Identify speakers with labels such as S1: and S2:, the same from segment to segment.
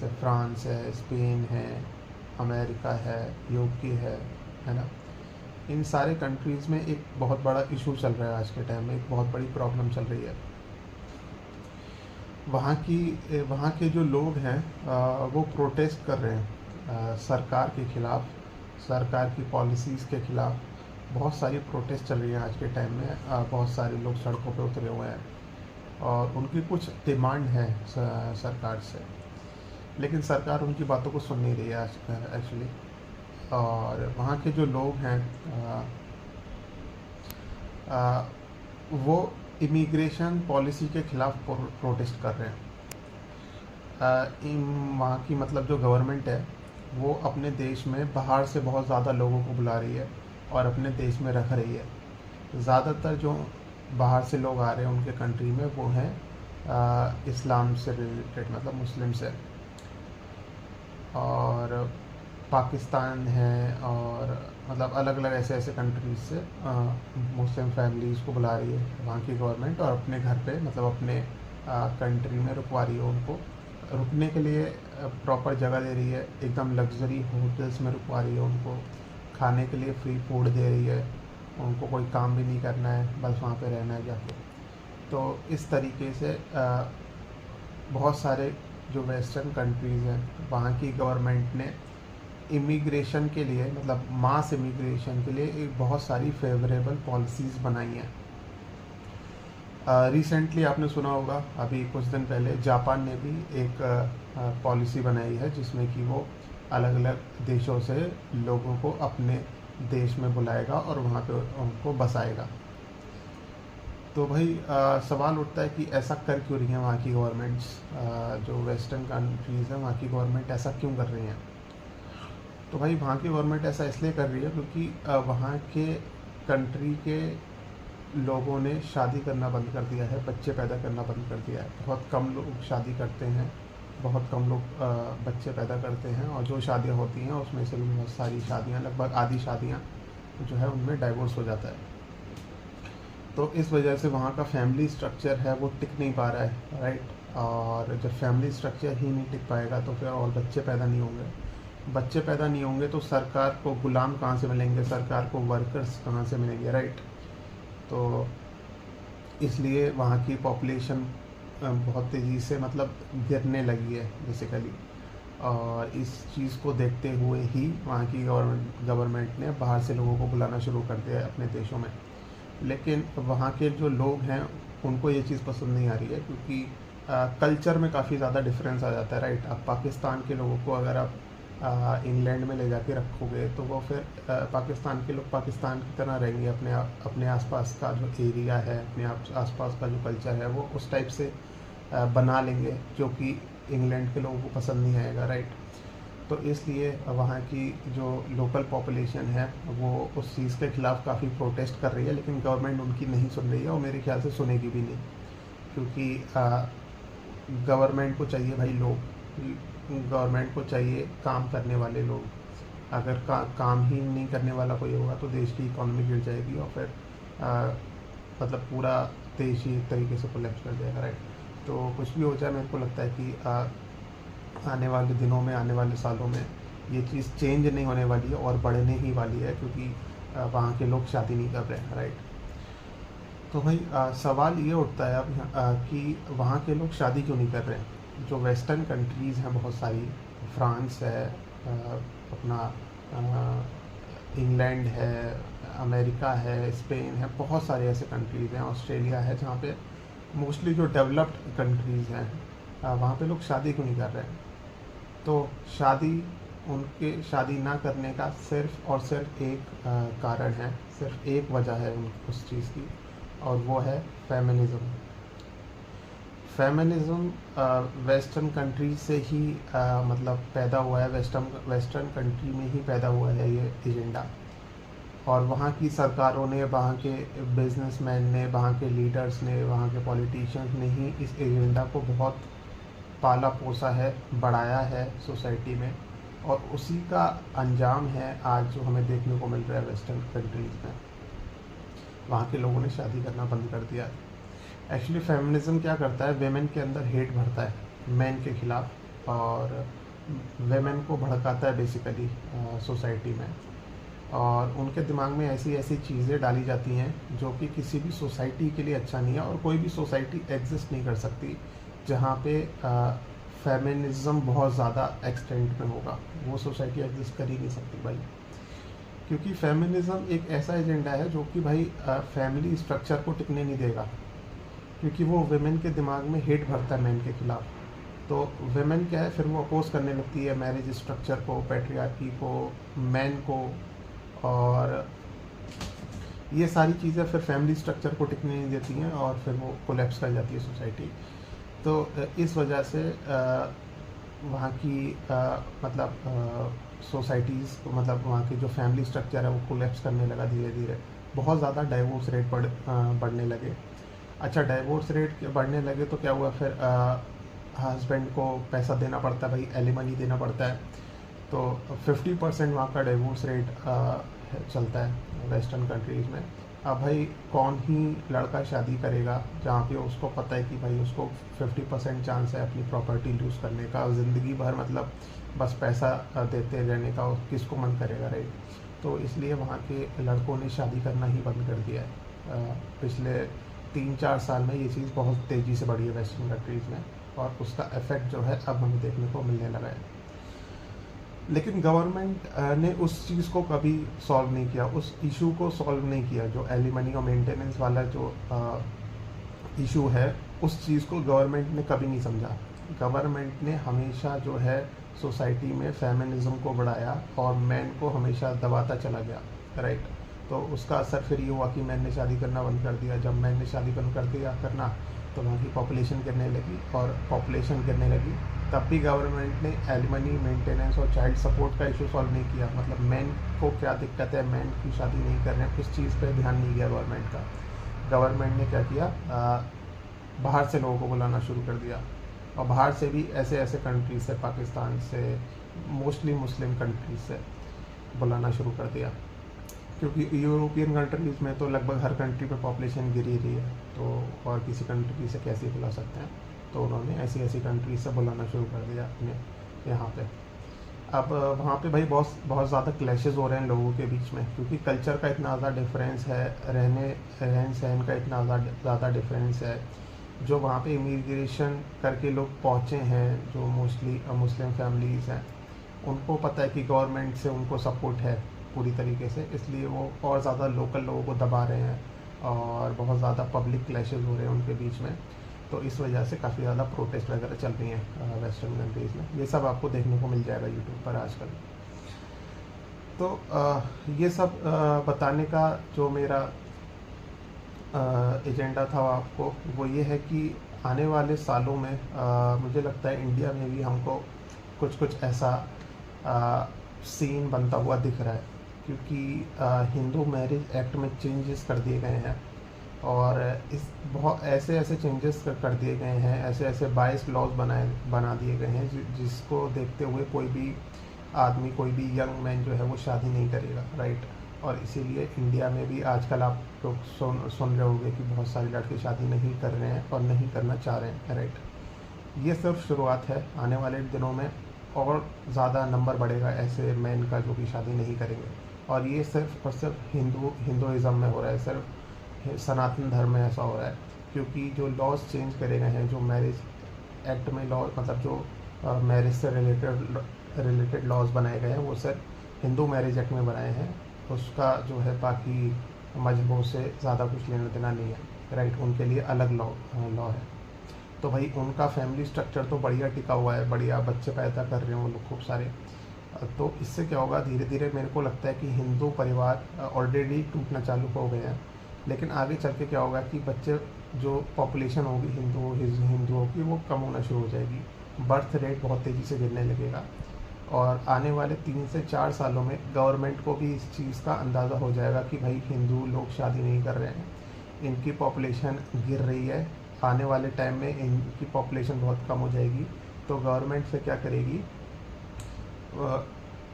S1: जैसे फ्रांस है, स्पेन है, अमेरिका है, यूके है ना। इन सारे कंट्रीज़ में एक बहुत बड़ा इशू चल रहा है आज के टाइम में, एक बहुत बड़ी प्रॉब्लम चल रही है। वहाँ के जो लोग हैं वो प्रोटेस्ट कर रहे हैं सरकार के ख़िलाफ़, सरकार की पॉलिसीज़ के ख़िलाफ़। बहुत सारी प्रोटेस्ट चल रही हैं आज के टाइम में। बहुत सारे लोग सड़कों पे उतरे हुए हैं और उनकी कुछ डिमांड है सरकार से, लेकिन सरकार उनकी बातों को सुन नहीं रही है आज एक्चुअली। और वहाँ के जो लोग हैं वो इमिग्रेशन पॉलिसी के ख़िलाफ़ प्रोटेस्ट कर रहे हैं। वहाँ की मतलब जो गवर्नमेंट है वो अपने देश में बाहर से बहुत ज़्यादा लोगों को बुला रही है और अपने देश में रख रही है। ज़्यादातर जो बाहर से लोग आ रहे हैं उनके कंट्री में वो हैं इस्लाम से रिलेटेड, मतलब मुस्लिम से, और पाकिस्तान है, और मतलब अलग अलग ऐसे ऐसे कंट्रीज से मुस्लिम फैमिलीज़ को बुला रही है वहाँ की गवर्नमेंट, और अपने घर पे मतलब अपने कंट्री में रुकवा रही है उनको। रुकने के लिए प्रॉपर जगह दे रही है, एकदम लग्जरी होटल्स में रुकवा रही है उनको। खाने के लिए फ्री फूड दे रही है उनको, कोई काम भी नहीं करना है, बस वहाँ पे रहना है जाके। तो इस तरीके से बहुत सारे जो वेस्टर्न कंट्रीज़ हैं वहाँ की गवर्नमेंट ने इमिग्रेशन के लिए, मतलब मास इमिग्रेशन के लिए एक बहुत सारी फेवरेबल पॉलिसीज़ बनाई हैं। रिसेंटली आपने सुना होगा, अभी कुछ दिन पहले जापान ने भी एक पॉलिसी बनाई है जिसमें कि वो अलग अलग देशों से लोगों को अपने देश में बुलाएगा और वहाँ पे उनको बसाएगा। तो भाई सवाल उठता है कि ऐसा कर क्यों रही हैं वहाँ की गवर्नमेंट्स, जो वेस्टर्न कंट्रीज़ हैं वहाँ की गवर्नमेंट ऐसा क्यों कर रही हैं। तो भाई वहाँ की गवर्नमेंट ऐसा इसलिए कर रही है क्योंकि वहाँ के कंट्री के लोगों ने शादी करना बंद कर दिया है, बच्चे पैदा करना बंद कर दिया है। बहुत कम लोग शादी करते हैं, बहुत कम लोग बच्चे पैदा करते हैं, और जो शादियाँ होती हैं उसमें से भी बहुत सारी शादियाँ, लगभग आधी शादियाँ जो है उनमें डाइवोर्स हो जाता है। तो इस वजह से वहाँ का फैमिली स्ट्रक्चर है वो टिक नहीं पा रहा है, राइट। और जब फैमिली स्ट्रक्चर ही नहीं टिक पाएगा तो फिर और बच्चे पैदा नहीं होंगे। बच्चे पैदा नहीं होंगे तो सरकार को गुलाम कहाँ से मिलेंगे, सरकार को वर्कर्स कहाँ से मिलेंगे, राइट। तो इसलिए वहाँ की पॉपुलेशन बहुत तेज़ी से मतलब गिरने लगी है बेसिकली। और इस चीज़ को देखते हुए ही वहाँ की गवर्नमेंट ने बाहर से लोगों को बुलाना शुरू कर दिया है अपने देशों में। लेकिन वहाँ के जो लोग हैं उनको ये चीज़ पसंद नहीं आ रही है, क्योंकि कल्चर में काफ़ी ज़्यादा डिफरेंस आ जाता है, राइट। अब पाकिस्तान के लोगों को अगर आप इंग्लैंड में ले जाके रखोगे तो वो फिर पाकिस्तान के लोग पाकिस्तान की तरह रहेंगे, अपने आसपास का जो एरिया है, अपने आसपास का जो कल्चर है वो उस टाइप से बना लेंगे, जो कि इंग्लैंड के लोगों को पसंद नहीं आएगा, राइट। तो इसलिए वहाँ की जो लोकल पॉपुलेशन है वो उस चीज़ के ख़िलाफ़ काफ़ी प्रोटेस्ट कर रही है, लेकिन गवर्नमेंट उनकी नहीं सुन रही है, और मेरे ख्याल से सुनेगी भी नहीं। क्योंकि गवर्नमेंट को चाहिए भाई लोग, गवर्नमेंट को चाहिए काम करने वाले लोग। अगर काम ही नहीं करने वाला कोई होगा तो देश की इकॉनमी गिर जाएगी, और फिर मतलब पूरा देश ही एक तरीके से कोलैप्स कर जाएगा, राइट। तो कुछ भी हो जाए, मेरे को लगता है कि आने वाले दिनों में, आने वाले सालों में ये चीज़ चेंज नहीं होने वाली है और बढ़ने ही वाली है, क्योंकि वहाँ के लोग शादी नहीं कर रहे हैं, राइट। तो भाई सवाल ये उठता है अब कि वहाँ के लोग शादी क्यों नहीं कर रहे हैं। जो वेस्टर्न कंट्रीज़ हैं बहुत सारी, फ्रांस है, अपना इंग्लैंड है, अमेरिका है, स्पेन है, बहुत सारे ऐसे कंट्रीज़ हैं, ऑस्ट्रेलिया है, जहाँ पे मोस्टली जो डेवलप्ड कंट्रीज़ हैं वहाँ पे लोग शादी क्यों नहीं कर रहे हैं। तो उनके शादी ना करने का सिर्फ़ और सिर्फ एक कारण है, सिर्फ एक वजह है उस चीज़ की, और वो है फेमिनिज़्म। वेस्टर्न कंट्री से ही मतलब पैदा हुआ है, वेस्टर्न कंट्री में ही पैदा हुआ है ये एजेंडा। और वहाँ की सरकारों ने, वहाँ के बिजनेसमैन ने, वहाँ के लीडर्स ने, वहाँ के पॉलिटिशियंस ने ही इस एजेंडा को बहुत पाला पोसा है, बढ़ाया है सोसाइटी में, और उसी का अंजाम है आज जो हमें देखने को मिल रहा है वेस्टर्न कंट्रीज़ में। वहाँ के लोगों ने शादी करना बंद कर दिया है। एक्चुअली फेमिनिज़्म क्या करता है, वेमेन के अंदर हेट भरता है मैन के ख़िलाफ़, और वेमेन को भड़काता है बेसिकली सोसाइटी में। और उनके दिमाग में ऐसी ऐसी चीज़ें डाली जाती हैं जो कि किसी भी सोसाइटी के लिए अच्छा नहीं है, और कोई भी सोसाइटी एग्जिस्ट नहीं कर सकती जहाँ पे फेमिनिज़्म बहुत ज़्यादा एक्सटेंट में होगा। वो सोसाइटी एग्जिस्ट कर ही नहीं सकती भाई, क्योंकि फेमिनिज़्म एक ऐसा एजेंडा है जो कि भाई फैमिली स्ट्रक्चर को टिकने नहीं देगा, क्योंकि वो वेमेन के दिमाग में हेट भरता है मैन के खिलाफ। तो वेमेन क्या है, फिर वो अपोज करने लगती है मैरिज स्ट्रक्चर को, पैट्रियार्की को, मैन को, और ये सारी चीज़ें फिर फैमिली स्ट्रक्चर को टिकने नहीं देती हैं और फिर वो कोलैप्स कर जाती है सोसाइटी। तो इस वजह से वहाँ की मतलब सोसाइटीज़, मतलब वहाँ की जो फैमिली स्ट्रक्चर है वो कोलैप्स करने लगा धीरे धीरे। बहुत ज़्यादा डाइवोर्स रेट बढ़ने लगे। अच्छा, डाइवोर्स रेट बढ़ने लगे तो क्या हुआ, फिर हस्बैंड को पैसा देना पड़ता है भाई, एलिमनी देना पड़ता है। तो 50% वहाँ का डिवोर्स रेट चलता है वेस्टर्न कंट्रीज़ में। अब भाई कौन ही लड़का शादी करेगा जहाँ पे उसको पता है कि भाई उसको 50% चांस है अपनी प्रॉपर्टी लूज़ करने का, ज़िंदगी भर मतलब बस पैसा देते रहने का, किसको मन करेगा, राइट। तो इसलिए वहाँ के लड़कों ने शादी करना ही बंद कर दिया है। पिछले 3-4 साल में ये चीज़ बहुत तेज़ी से बढ़ी है वेस्टर्न कंट्रीज़ में, और उसका इफ़ेक्ट जो है अब हमें देखने को मिलने लगा है। लेकिन गवर्नमेंट ने उस चीज़ को कभी सॉल्व नहीं किया, उस इशू को सॉल्व नहीं किया। जो एलिमनी और मेंटेनेंस वाला जो इशू है, उस चीज़ को गवर्नमेंट ने कभी नहीं समझा। गवर्नमेंट ने हमेशा जो है सोसाइटी में फेमिनिज़्म को बढ़ाया और मैन को हमेशा दबाता चला गया, राइट। तो उसका असर फिर ये हुआ कि मैन ने शादी करना बंद कर दिया। जब मैन ने शादी बंद कर दिया करना, तो वहाँ की पॉपुलेशन गिरने लगी, और पॉपुलेशन गिरने लगी तब भी गवर्नमेंट ने एलिमनी, मेंटेनेंस और चाइल्ड सपोर्ट का इशू सॉल्व नहीं किया। मतलब मैन को क्या दिक्कत है, मैन की शादी नहीं कर रहे हैं, उस चीज़ पे ध्यान नहीं दिया गवर्नमेंट का। गवर्नमेंट ने क्या किया, बाहर से लोगों को बुलाना शुरू कर दिया, और बाहर से भी ऐसे ऐसे कंट्रीज से, पाकिस्तान से, मोस्टली मुस्लिम कंट्रीज से बुलाना शुरू कर दिया। क्योंकि यूरोपियन कंट्रीज़ में तो लगभग हर कंट्री पे पॉपुलेशन गिर ही रही है, तो और किसी कंट्री से कैसे बुला सकते हैं। तो उन्होंने ऐसी ऐसी कंट्री से बुलाना शुरू कर दिया अपने यहाँ पे। अब वहाँ पे भाई बहुत बहुत ज़्यादा क्लैशेस हो रहे हैं लोगों के बीच में, क्योंकि कल्चर का इतना ज़्यादा डिफरेंस है, रहन सहन का इतना ज़्यादा डिफरेंस है। जो वहाँ पे इमिग्रेशन करके लोग पहुँचे हैं, जो मोस्टली मुस्लिम फैमिलीज़ हैं, उनको पता है कि गवर्नमेंट से उनको सपोर्ट है पूरी तरीके से, इसलिए वो और ज़्यादा लोकल लोगों को दबा रहे हैं, और बहुत ज़्यादा पब्लिक क्लैशेस हो रहे हैं उनके बीच में। तो इस वजह से काफ़ी ज़्यादा प्रोटेस्ट वगैरह चल रही हैं वेस्टर्न कंट्रीज़ में। ये सब आपको देखने को मिल जाएगा यूट्यूब पर आजकल। तो ये सब बताने का जो मेरा एजेंडा था आपको, वो ये है कि आने वाले सालों में मुझे लगता है इंडिया में भी हमको कुछ कुछ ऐसा सीन बनता हुआ दिख रहा है, क्योंकि हिंदू मैरिज एक्ट में चेंजेस कर दिए गए हैं, और इस बहुत ऐसे ऐसे चेंजेस कर दिए गए हैं, ऐसे ऐसे 22 लॉज बना दिए गए हैं जिसको देखते हुए कोई भी आदमी, कोई भी यंग मैन जो है वो शादी नहीं करेगा, राइट। और इसीलिए इंडिया में भी आजकल आप लोग सुन रहे होंगे कि बहुत सारे लड़के शादी नहीं कर रहे हैं और नहीं करना चाह रहे हैं, राइट। ये सिर्फ शुरुआत है, आने वाले दिनों में और ज़्यादा नंबर बढ़ेगा ऐसे मैन का जो कि शादी नहीं करेंगे। और ये सिर्फ और सिर्फ हिंदुइज़्म में हो रहा है, सिर्फ सनातन धर्म में ऐसा हो रहा है, क्योंकि जो लॉज चेंज करे गए हैं, जो मैरिज एक्ट में लॉ, मतलब जो मैरिज से रिलेटेड लॉज बनाए गए हैं, वो सिर्फ हिंदू मैरिज एक्ट में बनाए हैं। उसका जो है बाकी मजहबों से ज़्यादा कुछ लेना देना नहीं है, राइट। उनके लिए अलग लॉ है। तो भाई उनका फैमिली स्ट्रक्चर तो बढ़िया टिका हुआ है, बढ़िया बच्चे पैदा कर रहे हैं वो लोग खूब सारे। तो इससे क्या होगा, धीरे धीरे मेरे को लगता है कि हिंदू परिवार ऑलरेडी टूटना चालू हो गए हैं, लेकिन आगे चल के क्या होगा कि बच्चे, जो पॉपुलेशन होगी हिंदुओं की, वो कम होना शुरू हो जाएगी, बर्थ रेट बहुत तेज़ी से गिरने लगेगा। और आने वाले 3 से 4 सालों में गवर्नमेंट को भी इस चीज़ का अंदाज़ा हो जाएगा कि भाई हिंदू लोग शादी नहीं कर रहे हैं, इनकी पॉपुलेशन गिर रही है, आने वाले टाइम में इनकी पॉपुलेशन बहुत कम हो जाएगी। तो गवर्नमेंट से क्या करेगी,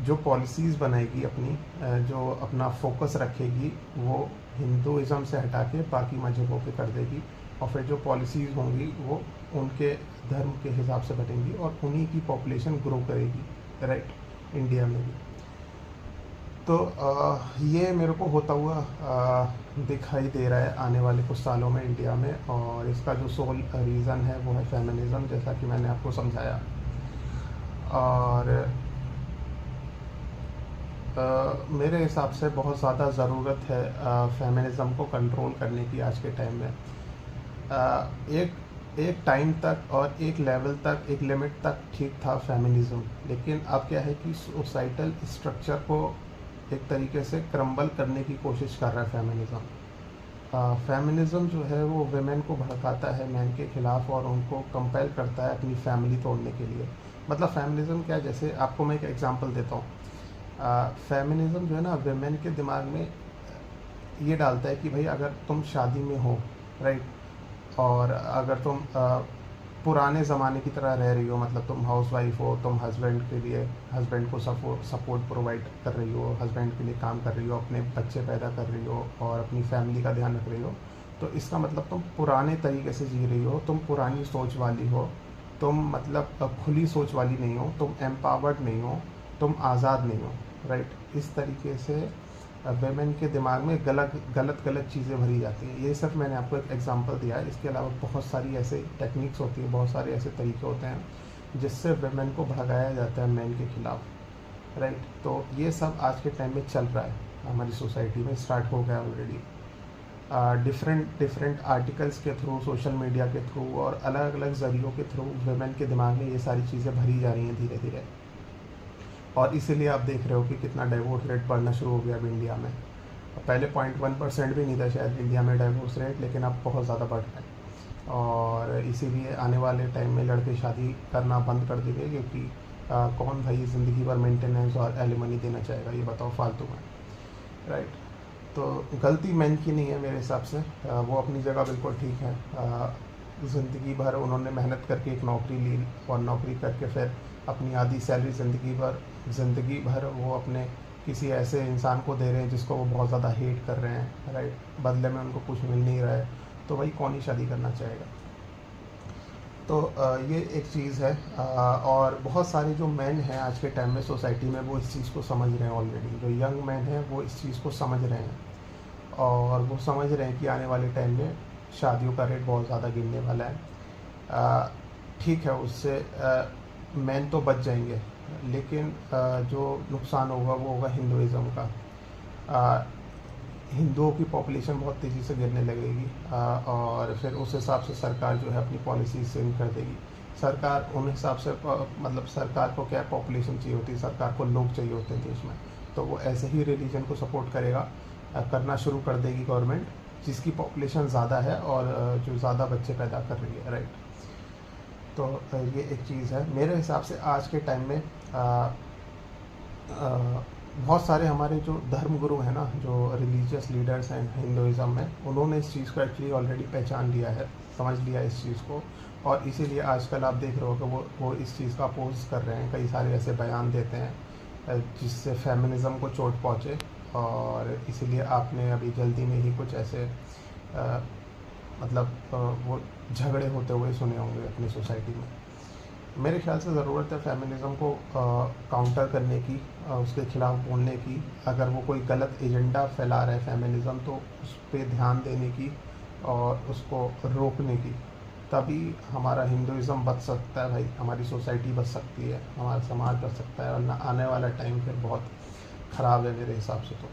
S1: जो पॉलिसीज़ बनाएगी अपनी, जो अपना फोकस रखेगी, वो हिंदुइज़्म से हटा के बाकी मजहबों पे कर देगी। और फिर जो पॉलिसीज़ होंगी वो उनके धर्म के हिसाब से बनेंगी और उन्हीं की पॉपुलेशन ग्रो करेगी, राइट, इंडिया में भी। तो ये मेरे को होता हुआ दिखाई दे रहा है आने वाले कुछ सालों में इंडिया में, और इसका जो सोल रीज़न है वो है फेमिनिज़म, जैसा कि मैंने आपको समझाया। और मेरे हिसाब से बहुत ज़्यादा ज़रूरत है फेमिनिज़म को कंट्रोल करने की आज के टाइम में। एक टाइम तक और एक लेवल तक, एक लिमिट तक ठीक था फेमिनिज़म, लेकिन अब क्या है कि सोसाइटल स्ट्रक्चर को एक तरीके से क्रम्बल करने की कोशिश कर रहा है फेमिनिज़म। फेमिनिज़म जो है वो वेमेन को भड़काता है मैन के ख़िलाफ़ और उनको कंपेल करता है अपनी फैमिली तोड़ने के लिए। मतलब फेमिनिज़म क्या है, जैसे आपको मैं एक एग्जांपल देता हूँ। फेमिनिज़म जो है ना, वेमेन के दिमाग में ये डालता है कि भाई अगर तुम शादी में हो, राइट, और अगर तुम पुराने ज़माने की तरह रह रही हो, मतलब तुम हाउसवाइफ हो, तुम हस्बैंड के लिए, हस्बैंड को सपोर्ट प्रोवाइड कर रही हो, हस्बैंड के लिए काम कर रही हो, अपने बच्चे पैदा कर रही हो और अपनी फैमिली का ध्यान रख रही हो, तो इसका मतलब तुम पुराने तरीके से जी रही हो, तुम पुरानी सोच वाली हो, तुम मतलब खुली सोच वाली नहीं हो, तुम एम्पावर्ड नहीं हो, तुम आज़ाद नहीं हो, राइट। इस तरीके से वेमेन के दिमाग में गलत चीज़ें भरी जाती हैं। ये सिर्फ मैंने आपको एक एग्जांपल दिया है, इसके अलावा बहुत सारी ऐसे टेक्निक्स होती हैं, बहुत सारे ऐसे तरीके होते हैं जिससे वेमेन को भगाया जाता है मैन के खिलाफ, राइट। तो ये सब आज के टाइम में चल रहा है, हमारी सोसाइटी में स्टार्ट हो गया ऑलरेडी। डिफरेंट आर्टिकल्स के थ्रू, सोशल मीडिया के थ्रू और अलग अलग ज़रियों के थ्रू वेमेन के दिमाग में ये सारी चीज़ें भरी जा रही हैं धीरे धीरे, और इसीलिए आप देख रहे हो कि कितना डाइवोर्स रेट बढ़ना शुरू हो गया अब इंडिया में। पहले 0.1% भी नहीं था शायद इंडिया में डाइवोर्स रेट, लेकिन अब बहुत ज़्यादा बढ़ रहा है। और इसीलिए आने वाले टाइम में लड़के शादी करना बंद कर देंगे, क्योंकि कौन भाई ज़िंदगी भर मेंटेनेंस और एलिमनी देना चाहेगा, ये बताओ, फालतू में, राइट। तो गलती मैन की नहीं है मेरे हिसाब से, वो अपनी जगह बिल्कुल ठीक है। ज़िंदगी भर उन्होंने मेहनत करके एक नौकरी ली और नौकरी करके फिर अपनी आधी सैलरी ज़िंदगी भर वो अपने किसी ऐसे इंसान को दे रहे हैं जिसको वो बहुत ज़्यादा हेट कर रहे हैं, राइट। बदले में उनको कुछ मिल नहीं रहा है, तो भाई कौन ही शादी करना चाहेगा। तो ये एक चीज़ है। और बहुत सारे जो मैन हैं आज के टाइम में सोसाइटी में, वो इस चीज़ को समझ रहे हैं ऑलरेडी। जो यंग मैन हैं वो इस चीज़ को समझ रहे हैं, और वो समझ रहे हैं कि आने वाले टाइम में शादियों का रेट बहुत ज़्यादा गिरने वाला है। ठीक है, उससे मैन तो बच जाएंगे, लेकिन जो नुकसान होगा वो होगा हिंदुज़म का। हिंदुओं की पॉपुलेशन बहुत तेज़ी से गिरने लगेगी, और फिर उस हिसाब से सरकार जो है अपनी पॉलिसी चेंज कर देगी। सरकार उन हिसाब से मतलब सरकार को क्या पॉपुलेशन चाहिए होती है, सरकार को लोग चाहिए होते हैं देश में, तो वो ऐसे ही रिलीजन को सपोर्ट करेगा, करना शुरू कर देगी गवर्नमेंट, जिसकी पॉपुलेशन ज़्यादा है और जो ज़्यादा बच्चे पैदा कर रही है, राइट। तो ये एक चीज़ है मेरे हिसाब से। आज के टाइम में बहुत सारे हमारे जो धर्म गुरु हैं ना, जो रिलीजियस लीडर्स हैं हिंदुज़म में, उन्होंने इस चीज़ को एक्चुअली ऑलरेडी पहचान लिया है, समझ लिया इस चीज़ को, और इसीलिए आजकल आप देख रहे हो कि वो इस चीज़ का अपोज कर रहे हैं। कई सारे ऐसे बयान देते हैं जिससे फेमिनिज़म को चोट पहुँचे, और इसीलिए आपने अभी जल्दी में ही कुछ ऐसे मतलब वो झगड़े होते हुए सुने होंगे अपनी सोसाइटी में। मेरे ख्याल से ज़रूरत है फेमिनिज़म को काउंटर करने की, उसके खिलाफ़ बोलने की। अगर वो कोई गलत एजेंडा फैला रहा है फेमिनिज़म, तो उस पर ध्यान देने की और उसको रोकने की, तभी हमारा हिंदुज़म बच सकता है भाई, हमारी सोसाइटी बच सकती है, हमारा समाज बच सकता है, और आने वाला टाइम फिर बहुत ख़राब है मेरे हिसाब से तो।